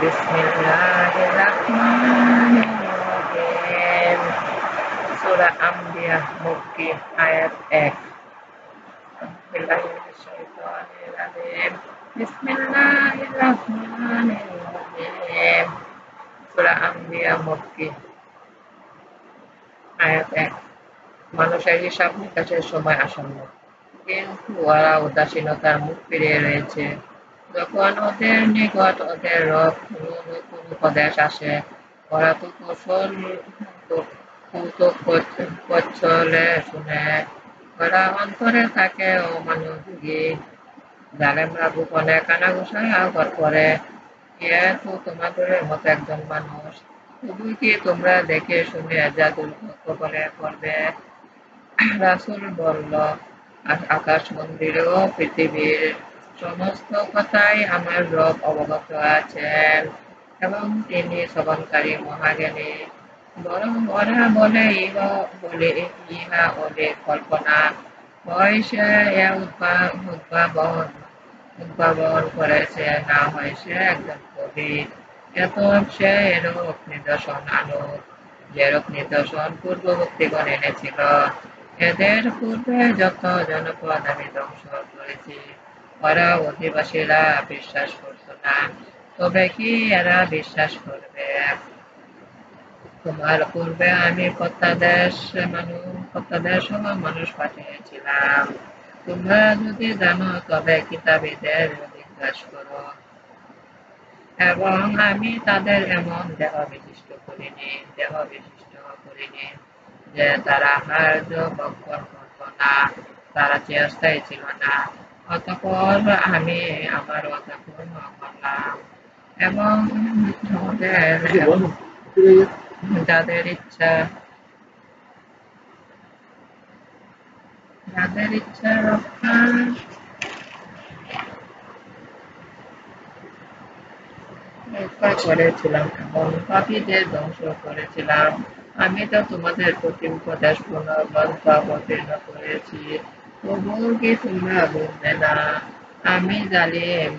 বিসমিল্লাহির রহমানির রহিম। সূরা আম্বিয়া মক্কি আয়াত ১। বিল্লাহি মিনাশ শাইতানির রাজিম। বিসমিল্লাহির রহমানির রহিম। সূরা আম্বিয়া মক্কি আয়াত ১। মানুষের হিসাব নিকাশের সময় আসন্ন, কিন্তু ওরা উদাসীনতার মুখ ফিরিয়ে রয়েছে। যখন ওদের নিকট ওদের রব কোনো নতুন উপদেশ আসে, ওরা তো কৌতুক কচ্ছলে শুনে। ওরা অন্তরে থাকে অমনোযোগী। জালেমরা গোপনে কানাঘুষা করে। এ তো তোমাদের মতো একজন মানুষ। তবু কি তোমরা দেখে শুনে জাদুর কবলে পড়বে? রাসূল বলল, আকাশ মন্দির ও পৃথিবীর সমস্ত কথাই আমার রব অবগত আছেন এবং তিনি শ্রবণকারী মহাজ্ঞানী। বরং ওরা বলে ইহা ওদের কল্পনা, হয় সে এ উদ্ভাবন করেছে, না হয় সে একজন কবি। অতএব সে এরূপ নিদর্শন আনুক, যেরূপ নিদর্শন পূর্ববর্তীগণ এনেছিল। এদের পূর্বে যত জনপদ আমি ধ্বংস করেছি, ওরা অধিবাসীরা বিশ্বাস করত না। তবে কি এরা বিশ্বাস করবে? তোমার পূর্বে আমি প্রত্যাদেশ মানুষ পাঠিয়েছিলাম। তোমরা যদি জানো তবে কিতাবীদের জিজ্ঞাসা করো। এবং আমি তাদের এমন দেহ বিশিষ্ট করিনি যে তারা হার্য ভক্ষণ করত না, তারা চিরস্থায়ী ছিল না। অতঃপর আমি আমার ওয়াদা পূর্ণ করলাম এবং যাদের ইচ্ছা রক্ষা করেছিলাম এবং পাপীদের ধ্বংস করেছিলাম। আমি তো তোমাদের প্রতি উপদেশপূর্ণ গ্রন্থ অবতীর্ণ করেছি, তবুও কি তোমরা বুঝবে না? আমি জালিম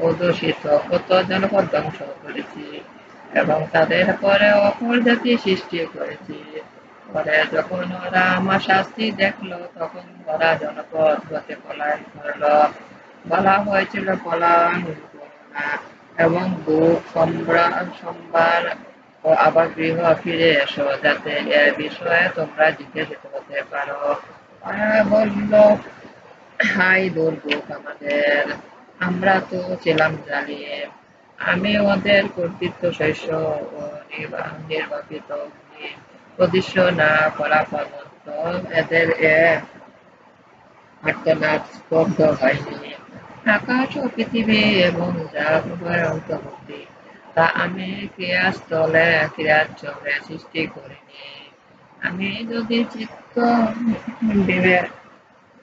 অধ্যুষিত কত জনপদ ধ্বংস করেছি এবং তাদের পরে অপর জাতি সৃষ্টি করেছি। পরে যখন ওরা আমার শাস্তি দেখলো, তখন ওরা জনপদ হতে পলায়ন করলো। বলা হয়েছিল পলায়ন করো না এবং দুঃখ সম্ভার ও আবার গৃহ ফিরে এসো, যাতে এ বিষয়ে তোমরা জিজ্ঞাসিত হতে পারো। ওরা বলল, হায় দুর্ভোগ আমাদের, আমরা তো ছিলাম জালিম। আমি ওদের কর্তৃত্ব শস্য ও নির্বাপিত অদৃশ্য না করা পর্যন্ত এদের এ আর্তনাদ স্তব্ধ হয়নি। আকাশ ও পৃথিবী এবং যা উভয়ের অন্তর্বর্তী, তা আমি ক্রিয়াস্থলে সৃষ্টি করিনি। আমি যদি চিত্ত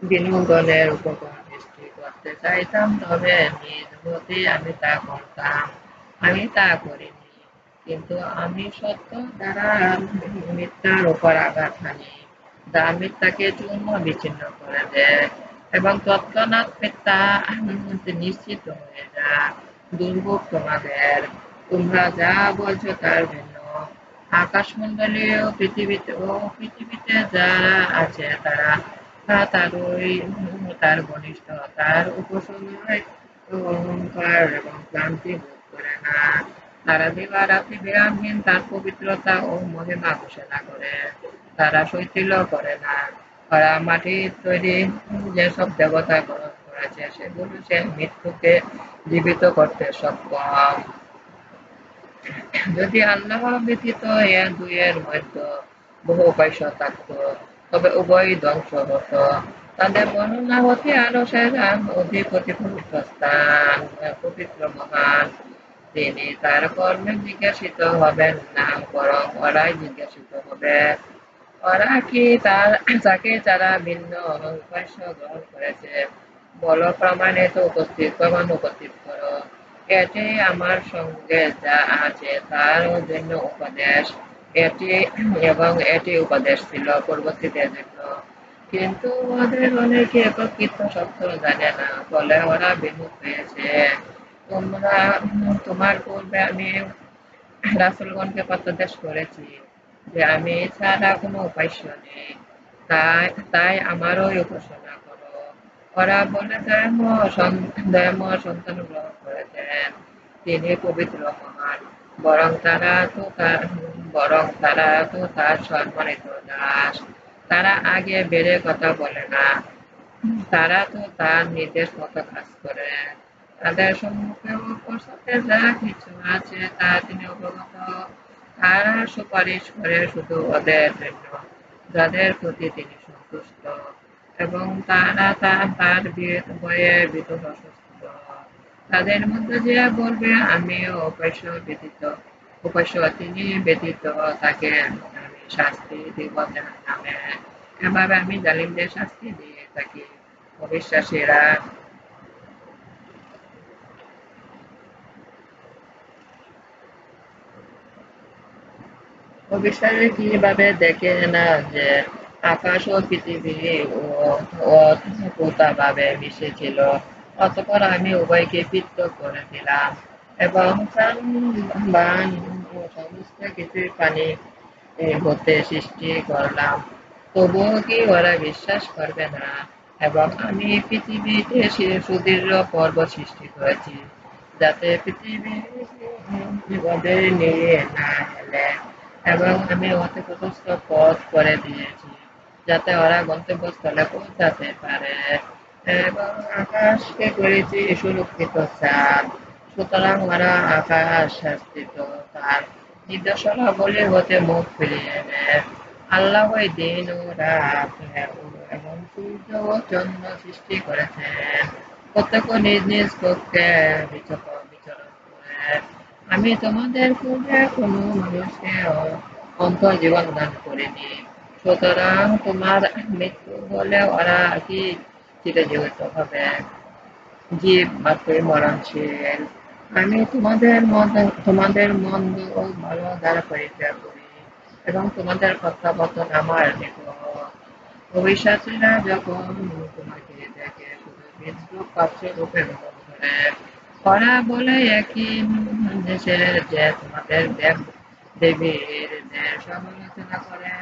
বিনোদনের উপকরণ সৃষ্টি করতে চাইতাম, তবে নিজ হতে আমি তা করতাম। আমি তা করিনি, কিন্তু আমি সত্য দ্বারা মিথ্যার উপর আঘাত হানি, যা মিথ্যাকে চূর্ণ বিচ্ছিন্ন করে দেয় এবং তৎক্ষণাৎ মিথ্যা নিশ্চিত হয়ে যায়। দুর্ভোগ তোমাদের, তোমরা যা বলছো তার ভিন্ন। আকাশমণ্ডলী ও পৃথিবীতে যারা আছে তারা তার ঘনিষ্ঠ, তার উপাসনায় অহংকার এবং ক্লান্তি বোধ করে না। তারা দিবারাত্রি বিরামহীন তার পবিত্রতা ও মহিমা ঘোষণা করে। তারা শৈথিল্য করে না। ওরা মাটির তৈরি যেসব দেবতা গ্রহণ করেছে, সেগুলো সে মৃত্যুকে জীবিত করতে সক্ষম। যদি আল্লাহ ব্যতীত এ দুইয়ের মধ্যে বহু উপাস্য থাকত, তবে উভয়ই ধ্বংস হতো। তাদের বর্ণনা হতে আরশের অধিপতি পবিত্র মহান, তিনি তার কর্মে জিজ্ঞাসিত হবেন না, বরং ওরাই জিজ্ঞাসিত হবে। ওরা কি তাকে যারা ভিন্ন উপাস্য গ্রহণ করেছে, বলো প্রমাণ উপস্থিত করো। এটি আমার সঙ্গে যা আছে তার জন্য উপদেশ, এটি উপদেশ ছিল পূর্ববর্তীদের জন্য। কিন্তু ওদের অনেকে প্রকৃত সত্য জানে না বলে ওরা বিমুখ হয়েছে। তোমরা তোমার পূর্বে আমি রাসূলগণকে প্রত্যাদেশ করেছি যে আমি ছাড়া কোনো উপাস্য নেই, তাই তাই আমারই উপাসনা করো। ওরা বলে দয়াময় সন্তান গ্রহণ করেছেন, তিনি পবিত্র মহান, বরং তারা তো তার সম্মানিত দাস। তারা আগে বেড়ে কথা বলে না, তারা তো তার নির্দেশ মতো কাজ করে। তাদের সম্মুখে ও পশ্চাতে যা কিছু আছে তা তিনি অবগত। তারা সুপারিশ করে শুধু ওদের জন্য, যাদের প্রতি তিনি সন্তুষ্ট, এবং তারা তার ভয়ে ভীত অসুস্থ। তাদের মধ্যে যে বলবে আমি উপাস্য তিনি ব্যতীত তাকে আমি শাস্তি দিব জাহান্নামে। এভাবে আমি জালিমদের শাস্তি দিয়ে থাকি। অবিশ্বাসীরা অবিশ্বাসী কিভাবে দেখে না যে আকাশ ও পৃথিবী ওতপ্রোতভাবে মিশেছিল, অতঃপর আমি উভয়কে পৃথক করে দিলাম এবং বান ও সমস্ত কিছুই পানি হতে সৃষ্টি করলাম। তবুও কি ওরা বিশ্বাস করবে না? এবং আমি পৃথিবীতে সুদৃঢ় পর্বত সৃষ্টি করেছি, যাতে পৃথিবী ওদের নিয়ে না এলে, এবং আমি ওতে প্রশস্ত পথ করে দিয়েছি, যাতে ওরা গন্তব্যস্থলে পৌঁছাতে পারে। এবং আকাশকে করেছি সুরক্ষিত চাঁদ, সুতরাং ওরা আকাশ স্থিত তার নির্দেশনাবলী হতে মুখ ফিরিয়ে নেয়। আল্লাহই দিন ও রাত এবং সূর্য ও চন্দ্র সৃষ্টি করেছেন, প্রত্যেক নিজ নিজ কক্ষে বিচরণ করে। আমি তোমাদের পূর্বে কোনো মানুষকে অন্তর্জীবন দান করিনি, সুতরাং তোমার মৃত্যু হলে ওরা কি চিরজীবিত হবে? জীব মাত্রই মরণশীল। আমি তোমাদের মন্দ ও ভালো দ্বারা পরীক্ষা করি, এবং তোমাদের প্রত্যাবর্তন আমার নিকট। অবিশ্বাসীরা যখন তোমাকে দেখে শুধু বিদ্রুপ পার্শ্বরূপে গ্রহণ করে। ওরা বলে একই দেশের যে তোমাদের দেবীর যে সমালোচনা করে,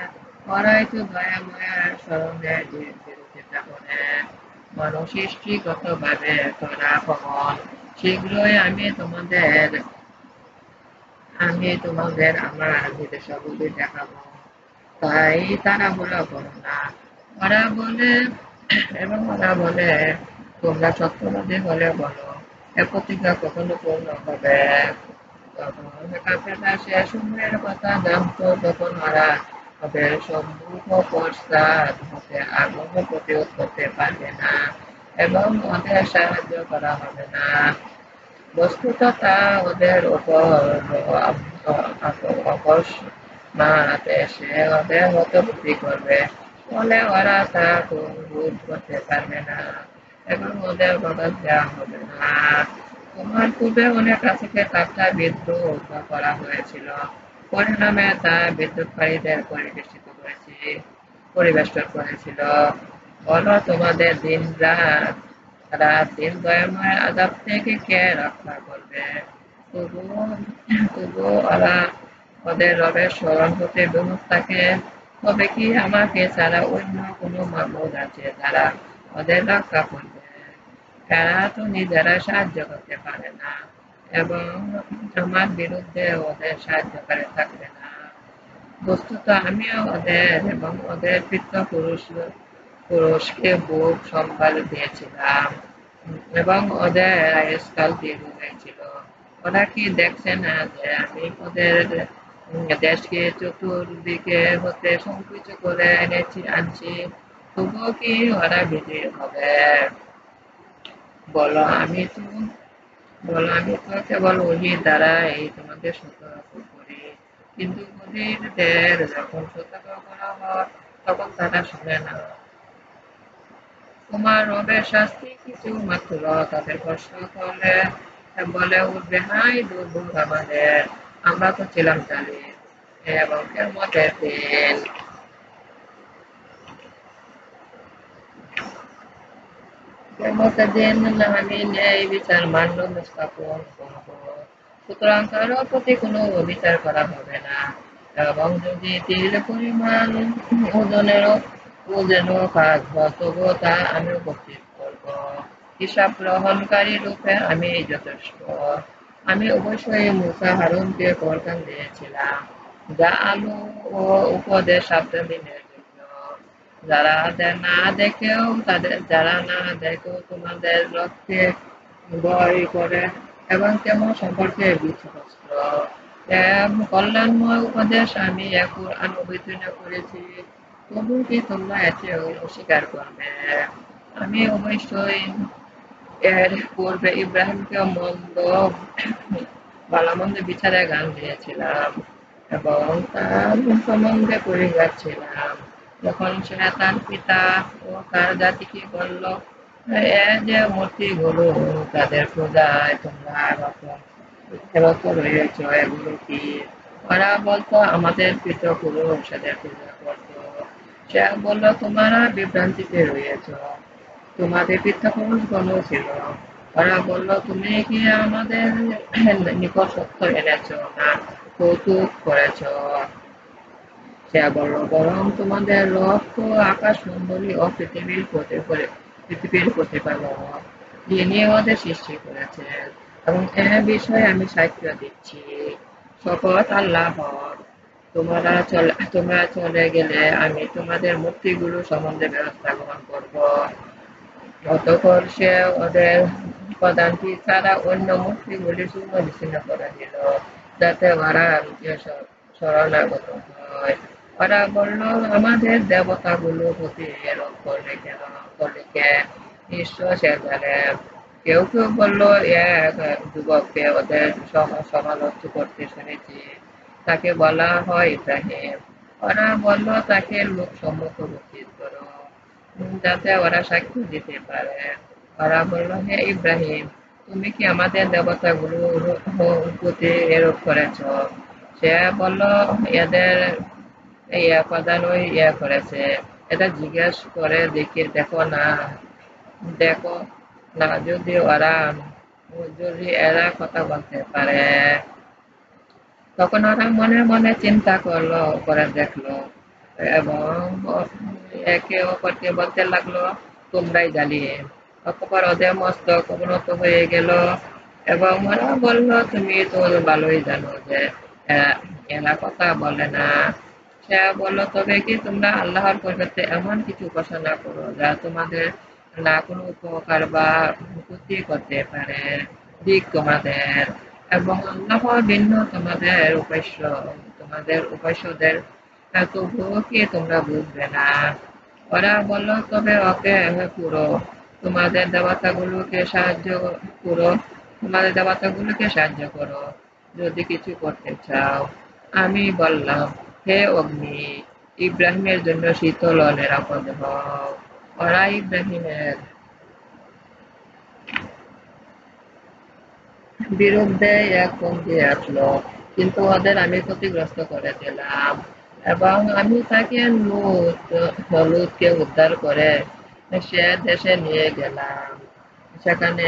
ওরাই তো দয়াময়ের স্মরণের বিরোধিতা করে। মনসৃষ্টিগতভাবে তোরা প্রবল, শীঘ্রই আমি তোমাদের আমার নির্দেশাবলী দেখাবো, তাই তাড়াহুড়ো করো না। ওরা বলে ওরা বলে, তোমরা সত্যবাদী হলে বলো, এ প্রতিজ্ঞা কখনো পূর্ণ হবে? তখন কাফেররা সে সময়ের কথা জানতো যখন ওরা ওদের সম্মুখ ও পশ্চাৎ হতে আগ্রহ প্রতিরোধ করতে পারবে না, এবং ওদের সাহায্য করা হবে না। বস্তুত তা ওদের উপর অকস্মাৎ এসে ওদের হতবুদ্ধি করবে, ফলে ওরা তা রোধ করতে পারবে না, এবং ওদের বদল দেওয়া হবে না। তোমার পূর্বে অনেক রাসূলকে ঠাট্টা বিদ্রূপ করা হয়েছিল, পরিণামে তা বিদ্রূপকারীদের পরিবেষ্টন করেছিল। বলো, তোমাদের দিন দয়াময় আযাব থেকে কে রক্ষা করবে? তবুও তবুও ওরা ওদের রবের স্মরণ হতে বিমুখ থাকে। তবে কি আমাকে ছাড়া অন্য কোনো মাবুদ আছে যারা ওদের রক্ষা করবে? এরা তো নিজেরা সাহায্য করতে পারে না, এবং আমার বিরুদ্ধে ওদের সাহায্যকারী থাকবে না। বস্তুত আমিও ওদের এবং ওদের পুরুষকে বুক সম্বল দিয়েছিলাম, এবং ওদের আয়ুষ্কাল দীর্ঘ হয়েছিল। ওরা কি দেখছে না যে আমি ওদের দেশকে চতুর্দিকে হতে সংকুচিত করে আনছি? তবুও কি ওরা বিজয়ী হবে? বলো, আমি তো কেবল ওহীর দ্বারাই তোমাদের সতর্ক করি, কিন্তু বধিরদের যখন সতর্ক করা হয় তখন তারা শোনে না। তোমার রবের শাস্তি কিছু মাত্র তাদের স্পর্শ করলে বলে উঠবে, হায় দুর্ভোগ আমাদের, আমরা তো ছিলাম জালিম। এবং কিয়ামতের দিন কিয়ামতের দিন আমি ন্যায় বিচার মান্য স্থাপন করব। সুতরাং কারো প্রতি কোনো বিচার করা হবে না। এবং যদি তিল পরিমাণ ওজনেরও ওজনও কাজ হয় তবুও তা আমি উপস্থিত করব। হিসাব গ্রহণকারী রূপে আমি যথেষ্ট। আমি অবশ্যই মুসা হারুনকে ফরমান দিয়েছিলাম, যা আলো ও উপদেশ সাবধানের জন্য। যারা না দেখেও তোমাদের রবকে ভয় করে এবং কেমন সম্পর্কে বিশ্বস্ত। কল্যাণময় উপদেশ আমি কুরআন অবতীর্ণ করেছি, তবু কি তোমরা এতে অস্বীকার করবে? আমি অবশ্যই এর পূর্বে ইব্রাহিমকে ভালো-মন্দ বিচারের জ্ঞান দিয়েছিলাম এবং তার সম্বন্ধে পরিজ্ঞাত ছিলাম। যখন সে তার পিতা ও তার জাতিকে বলল, এ যে মূর্তিগুলো তাদের পূজায় তোমরা রত রয়েছ, এগুলো কি? ওরা বলতো, আমাদের পিতৃপুরুষদের পূজা করতো। সে বলল, তোমরা বিভ্রান্তিতে রয়েছ, তোমাদের পিতৃপুরুষগণও ছিল। ওরা বলল, তুমি কি আমাদের নিকট সত্য এনেছ না কৌতুক করেছ? সে বলল, বরং তোমাদের রব তো আকাশমণ্ডলী ও পৃথিবীর প্রতিপালক, যিনি ওদের সৃষ্টি করেছেন, এবং এ বিষয়ে আমি সাক্ষ্য দিচ্ছি, শপথ আল্লাহর, তোমরা চলে গেলে আমি তোমাদের মূর্তিগুলো সম্বন্ধে ব্যবস্থা গ্রহণ করব। অতঃপর সে ওদের উপাদানটি ছাড়া অন্য মূর্তিগুলি চূর্ণ বিচ্ছিন্ন করে দিল, যাতে ওরা শরণাগত হয়। ওরা বলল, আমাদের দেবতাগুলোর প্রতি এরূপ করলে কে? নিশ্চয় সে জানেন। কেউ কেউ বলল, এক যুবককে ওদের সমালোচনা করতে শুনেছি, তাকে বলা হয় ইব্রাহিম। ওরা বলল, তাকে লোকসম্মুখে উপস্থিত করো, যাতে ওরা সাক্ষ্য দিতে পারে। ওরা বলল, হে ইব্রাহিম, তুমি কি আমাদের দেবতাগুলোর প্রতি এরূপ করেছ? সে বলল, এদের উপাদানই করেছে। এটা জিজ্ঞেস করে দেখো না, দেখো না যদি এরা কথা বলতে পারে। তখন ওরা মনে মনে চিন্তা করে দেখলো এবং একে অপরকে বলতে লাগলো, তোমরাই জালিম। অতঃপর ওদের মস্তক অবনত হয়ে গেল এবং ওরা বলল, তুমি তো ভালোই জানো যে এরা এরা কথা বলে না। সে বলল, তবে কি তোমরা আল্লাহর পরিবর্তে এমন কিছু উপাসনা করো যা তোমাদের না কোনো উপকার বা ক্ষতি করতে পারে? দিক তোমাদের এবং আল্লাহ ভিন্ন তোমাদের উপাস্যদের, তবুও কি তোমরা বুঝবে না? ওরা বলল, তবে ওকে পুরো তোমাদের দেবতাগুলোকে সাহায্য করো যদি কিছু করতে চাও। আমি বললাম, হে অগ্নি, ইব্রাহিমের জন্য শীতল ও নিরাপদ হও। ওরা ইব্রাহিমের বিরুদ্ধে এক পন্থী আসলো, কিন্তু ওদের আমি ক্ষতিগ্রস্ত করে দিলাম এবং আমি তাকে লুতকে উদ্ধার করে সে দেশে নিয়ে গেলাম। সেখানে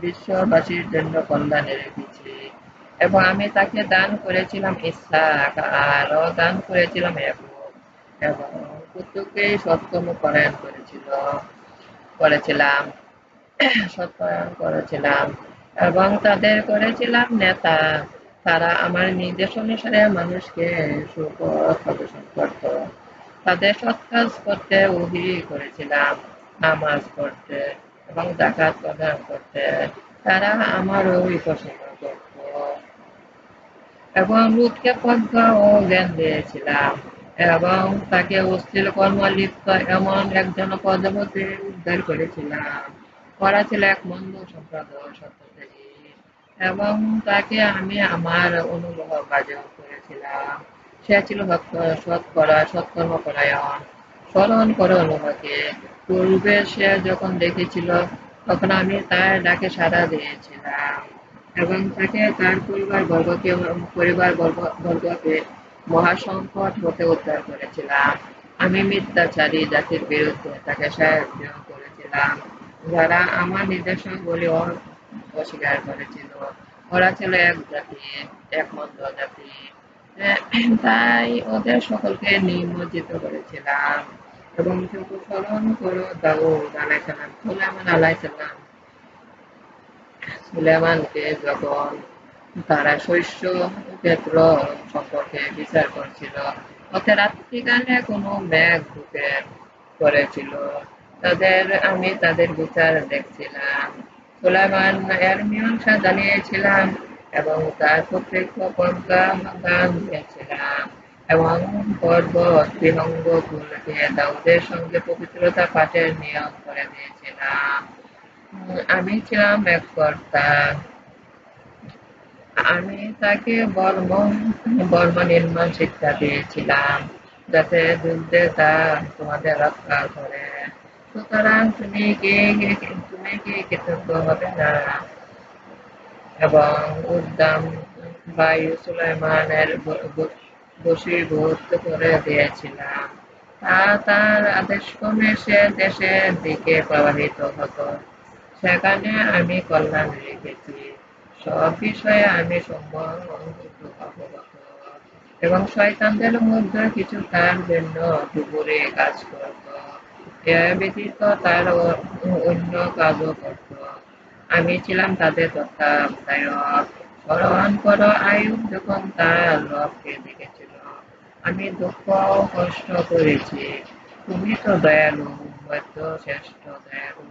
বিশ্ববাসীর জন্য কল্যাণে রেখেছি এবং আমি তাকে দান করেছিলাম ইসহাক, আরও দান করেছিলাম ইয়াকুব, এবং পুত্রকে সৎকর্ম করেছিলাম সত্যায়ন করেছিলাম এবং তাদের করেছিলাম নেতা। তারা আমার নির্দেশ অনুসারে মানুষকে সুপথ প্রদর্শন করত। তাদের সৎ কাজ করতে ওহী করেছিলাম, নামাজ পড়তে এবং যাকাত প্রদান করতে। তারা আমারও উপাসনা করত এবং লূতকে প্রজ্ঞা ও জ্ঞান দিয়েছিলাম এবং তাকে অশ্লীল কর্ম লিপ্ত এমন একজন পদবতে উদ্ধার করেছিলাম। ওরা ছিল এক মন্দ সম্প্রদায় সত্যত্যাগী এবং তাকে আমি আমার অনুগ্রহ কাজে করেছিলাম। সে ছিল সৎকর্মপরায়ণ। স্মরণ করো অনুভবকে, পূর্বে সে যখন দেখেছিল তখন আমি তার ডাকে সাড়া দিয়েছিলাম এবং তাকে তার পরিবারবর্গকে মহাসংকট হতে উদ্ধার করেছিলাম। আমি মিথ্যাচারী জাতির বিরুদ্ধে তাকে সাহায্য করেছিলাম ছিলাম, যারা আমার নির্দেশনাগুলি অস্বীকার করেছিল। ওরা ছিল এক জাতি, এক মন্দ জাতি। তাই ওদের সকলকে নিমজ্জিত করেছিলাম। এবং শুধু স্মরণ করো দাউদ আলাইসাল্লাম, সুলেমানকে যখন তারা শস্য ক্ষেত্র সম্পর্কে বিচার করছিল, ওতে রাত্রিকালে কোনো মেঘ ঢুকে পড়েছিল, আমি তাদের বিচার দেখছিলাম। সুলেমান এর মীমাংসা জানিয়েছিলাম এবং তার প্রত্যক্ষ গান দিয়েছিলাম এবং পর্বত বিহঙ্গগুলোকে দাউদের সঙ্গে পবিত্রতা পাঠের নিয়ম করে দিয়েছিলাম। আমি ছিলাম এক কর্তা। আমি তাকে বর্ম নির্মাণ শিক্ষা দিয়েছিলাম, যাতে যুদ্ধে তা তোমাদের রক্ষা করে। সুতরাং তুমি কি কৃতজ্ঞ হবে না? এবং উদ্দাম বায়ু সুলাইমানের বশীভূত করে দিয়েছিলাম। তার আদেশক্রমে সে দেশের দিকে প্রবাহিত হতো। সেখানে আমি কল্যাণ রেখেছি। সব বিষয়ে আমি অবগত। এবং শয়তানদের মধ্যে কিছু তার জন্য দুপুরে কাজ করত। এ ব্যতীত তার অন্য কাজও করত। আমি ছিলাম তাদের তত্ত্বাবধায়ক। স্মরণ করো আইয়ুব যখন তার রবকে দেখেছিল। আমি দুঃখ ও কষ্ট করেছি। তুমি তো দয়ালু, মধ্য শ্রেষ্ঠ দয়ালু।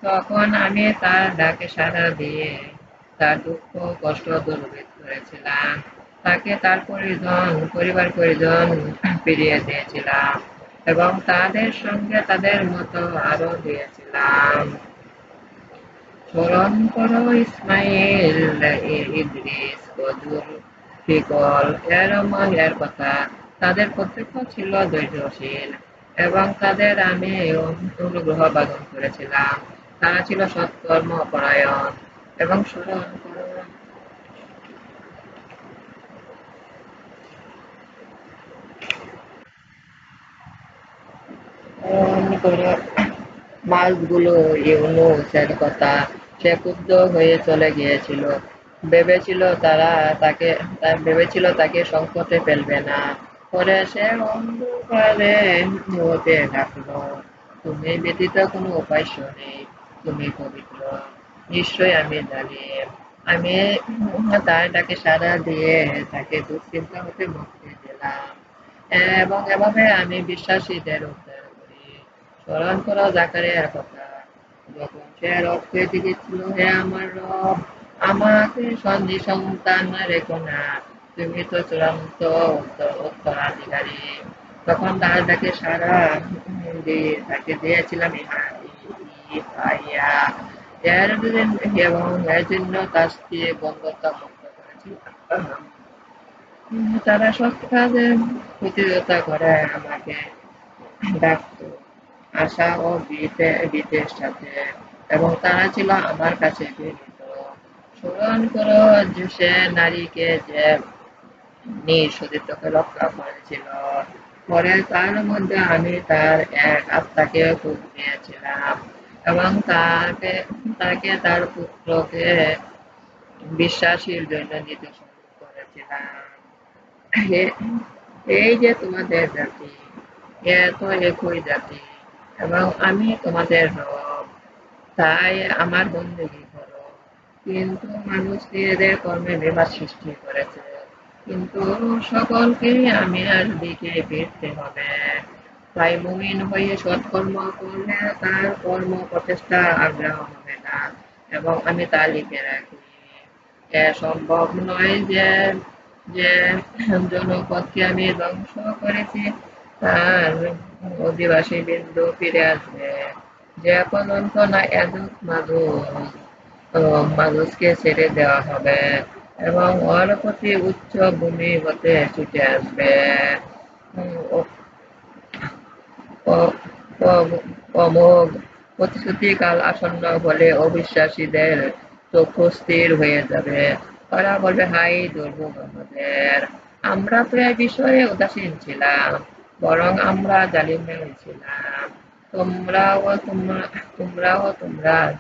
তখন আমি তার ডাকে সাড়া দিয়ে তার দুঃখ কষ্ট দূরীভূত করেছিলাম। তাকে তার পরিবার পরিজন ফিরিয়ে দিয়েছিলাম এবং তাদের সঙ্গে তাদের মতো আরো দিয়েছিলাম। স্মরণ করো ইসমাইল, ইদ্রিস, বদর, ফিকল, এর কথা। তাদের প্রত্যেক ছিল ধৈর্যশীল এবং তাদের আমি অনুগ্রহ বাদন করেছিলাম। তারা ছিল সৎকর্ম পরায়ণ। এবং স্মরণ করো মাছগুলো ইউনুসের কথা। সে ক্ষুব্ধ হয়ে চলে গিয়েছিল। ভেবেছিল তাকে সংকটে ফেলবে না। পরে সে অন্ধকারে ওকে ডাকলো, তুমি ব্যতীত কোনো উপাস্য নেই, তুমি পবিত্র। নিশ্চয় আমি জানি। আমি তার ডাকে সাড়া দিয়ে তাকে দুশ্চিন্তা হতে মুক্তি দিলাম এবং এভাবে আমি বিশ্বাসীদের উদ্ধার করি। স্মরণ করো জাকারিয়ার কথা, যখন সে রবকে জিজ্ঞেসছিল, হে আমার রব, আমাকে নিঃসন্তান রেখো না, তুমি তো চূড়ান্ত উত্তরাধিকারী। তখন তার ডাকে সাড়া দিয়ে তাকে দিয়েছিলাম ইয়া এবং এর জন্য তার স্ত্রী বন্ধুত্ব মুক্ত করেছিলাম। তারা সব কাজে প্রতিযোগিতা করে আমাকে ডাকত, আশা ও বিতের সাথে, এবং তারা ছিল আমার কাছে বিনীত। স্মরণ করো যে সে নারীকে যে নিঃসন্দিগ্ধকে রক্ষা করেছিল। পরে তার মধ্যে আমি তার এক আত্মাকে খুঁজ পেয়েছিলাম এবং তাকে তার পুত্রকে বিশ্বাসীর জন্য নির্দেশন করেছিলাম। এই যে তোমাদের জাতি, এ তো একই জাতি এবং আমি তোমাদের রব, তাই আমার বন্দেগী করো। কিন্তু মানুষ নিজেদের কর্মে বিবাদ সৃষ্টি করেছে, কিন্তু সকলকে আমি আর দিকে ফিরতে হবে। তাই মুমিন হয়ে সৎকর্ম করলে তার কর্ম প্রচেষ্টা আগ্রহ হবে না এবং আমি তা লিখে রাখি। এ সম্ভব নয় যে যে জনপদকে আমি ধ্বংস করেছি তার অধিবাসী বিন্দু ফিরে আসবে, যে পর্যন্ত না এদুক মানুষকে ছেড়ে দেওয়া হবে এবং ওর প্রতি উচ্চ ভূমি হতে ছুটে আসবে। অমোঘ প্রতিশ্রুতিকাল আসন্ন বলে অবিশ্বাসীদের চক্ষু স্থির হয়ে যাবে। ওরা বলবে, হাই দুর্ভোগ আমাদের, আমরা তো এ বিষয়ে উদাসীন ছিলাম, বরং আমরা জালিম ছিলাম। তোমরা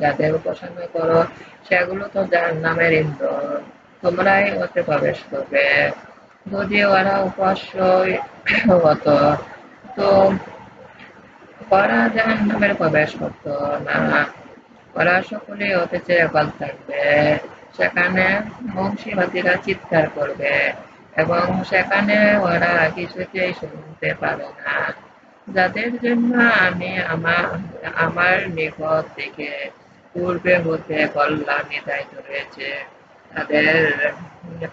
যাদের উপাসনা করো সেগুলো তো জাহান্নামের ইন্ধন, তোমরাই ওতে প্রবেশ করবে। যদি ওরা উপাস্যই হতো তো ওরা জাহান্নামে প্রবেশ করতো না। ওরা সকলেই ওতে চিরকাল থাকবে। সেখানে বংশীবাদীরা চিৎকার করবে এবং সেখানে ওরা কিছুতেই শুনতে পাবে না। যাদের জন্য আমি আমার নিকট থেকে পূর্বে হতে কল্যাণ নির্ধারিত রয়েছে, তাদের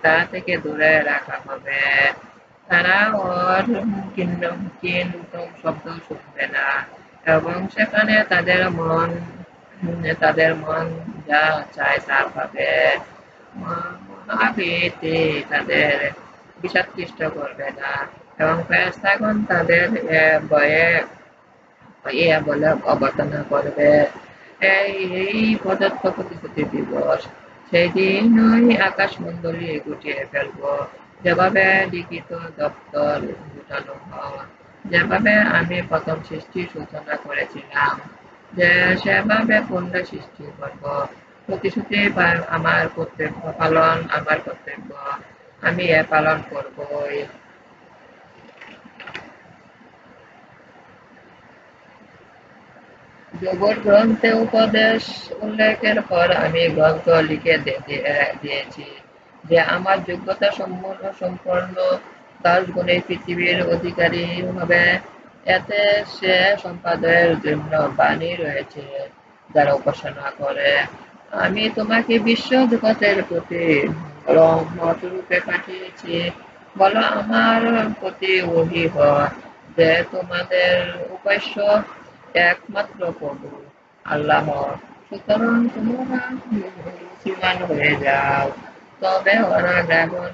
তা থেকে দূরে রাখা হবে। তারা ওর কিন্তুম শব্দ শুনবে না এবং সেখানে তাদের মন যা চায় তা পাবে। মহাভীতি তাদের বিষাদকৃষ্ট করবে না এবং ফেরেশতাগণ তাদের ভয়ে বলে অবতারণা করবে। এই প্রদত্ত প্রতিশ্রুতি দিবস, সেই দিনই আকাশমণ্ডলী গুটিয়ে ফেলবো, যেভাবে লিখিত দপ্তর গুটানো হয়, যেভাবে আমি প্রথম সৃষ্টির সূচনা করেছিলাম, সেভাবে পূর্ণ সৃষ্টি করব। প্রতিশ্রুতি আমার কর্তব্য পালন, আমার কর্তব্য, আমি এ পালন করবই। জবর গ্রন্থে উপদেশ উল্লেখের পর আমি গ্রন্থ লিখে দিয়েছি যে আমার যোগ্যতা সম্পন্ন দাসগণ এই পৃথিবীর অধিকারী হবে। এতে সে সম্পাদনের জন্য বাণী রয়েছে যারা উপাসনা করে। আমি তোমাকে বিশ্ব জগতের প্রতি রহমত রূপে পাঠিয়েছি। বলো আমার প্রতি ওহী হয় যে তোমাদের উপাস্য একমাত্র প্রভু আল্লাহ। সুতরাং তোমরা মুসলমান হয়ে যাও। তবে ওরা গ্রহণ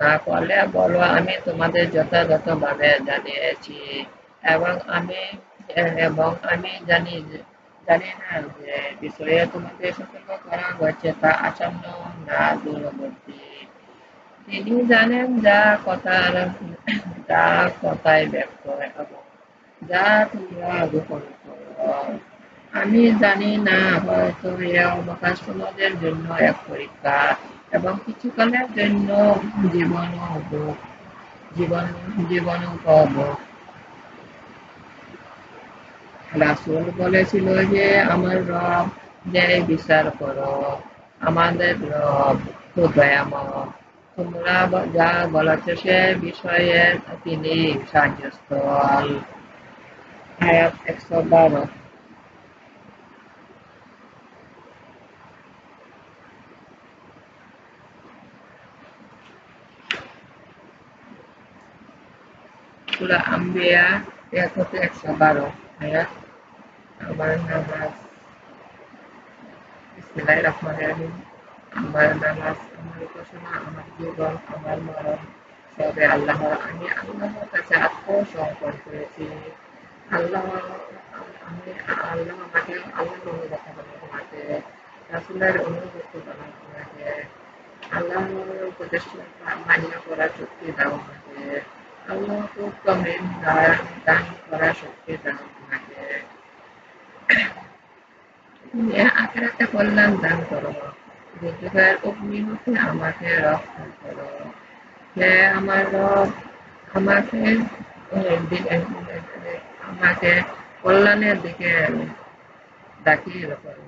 না করলে বলো আমি তোমাদের যথাযথভাবে জানিয়েছি এবং আমি জানি না যে বিষয়ে তোমাদের সতর্ক করা হয়েছে তা আসন্ন না দূরবর্তী। তিনি জানেন যা কথায় ব্যক্ত এবং যা তোমরা গোপন করো। আমি জানি না, হয়তো এ অবকাশ তোমাদের জন্য এক পরীক্ষা এবং কিছুকালের জন্য জীবন জীবনোপভোগ। রাসূল বলেছিল যে আমার রব ন্যায় বিচার করো, আমাদের রব খুব দয়াময়। তোমরা যা বলেছ সে বিষয়ে তিনি সাহায্যস্থল। আয়াত 112। সূরা আম্বিয়া 1 থেকে 112 আয়াত। আমার নামাজ, বিসমিল্লাহির রহমানির রহিম। আমার নামাজ, আমার উপাসনা, আমার জীবন, আমার মরণ সবই আল্লাহর। আমি আল্লাহর কাছে আত্মসমর্পণ করেছি। আল্লাহ আল্লাহর অনুগত হলো তোমাকে, রাসূলের অনুগত হলো তোমাকে, আল্লাহর উপদেশ মান্য করার শক্তি দাও আমাকে, আল্লাহকে উত্তম ঋণ দান করার শক্তি দাও আমাকে, তুমি আখিরাতে কল্যাণ দান করো, দুর্যোগের অগ্নি হতে আমাকে রক্ষা করো। হে আমার রব, আমাকে আমাকে কল্যাণের দিকে ডাকিয়ে করো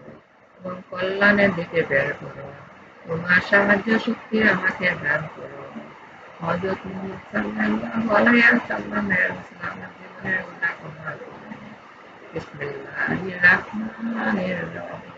এবং কল্যাণের দিকে বের করো। তোমার সাহায্য শক্তি আমাকে দান করো। হযরত মুহাম্মদ সাল্লাল্লাহু আলাইহি ওয়াসাল্লামের ইসলামের জীবনের উদাহরণ। বিসমিল্লাহির রহমানির রহিম।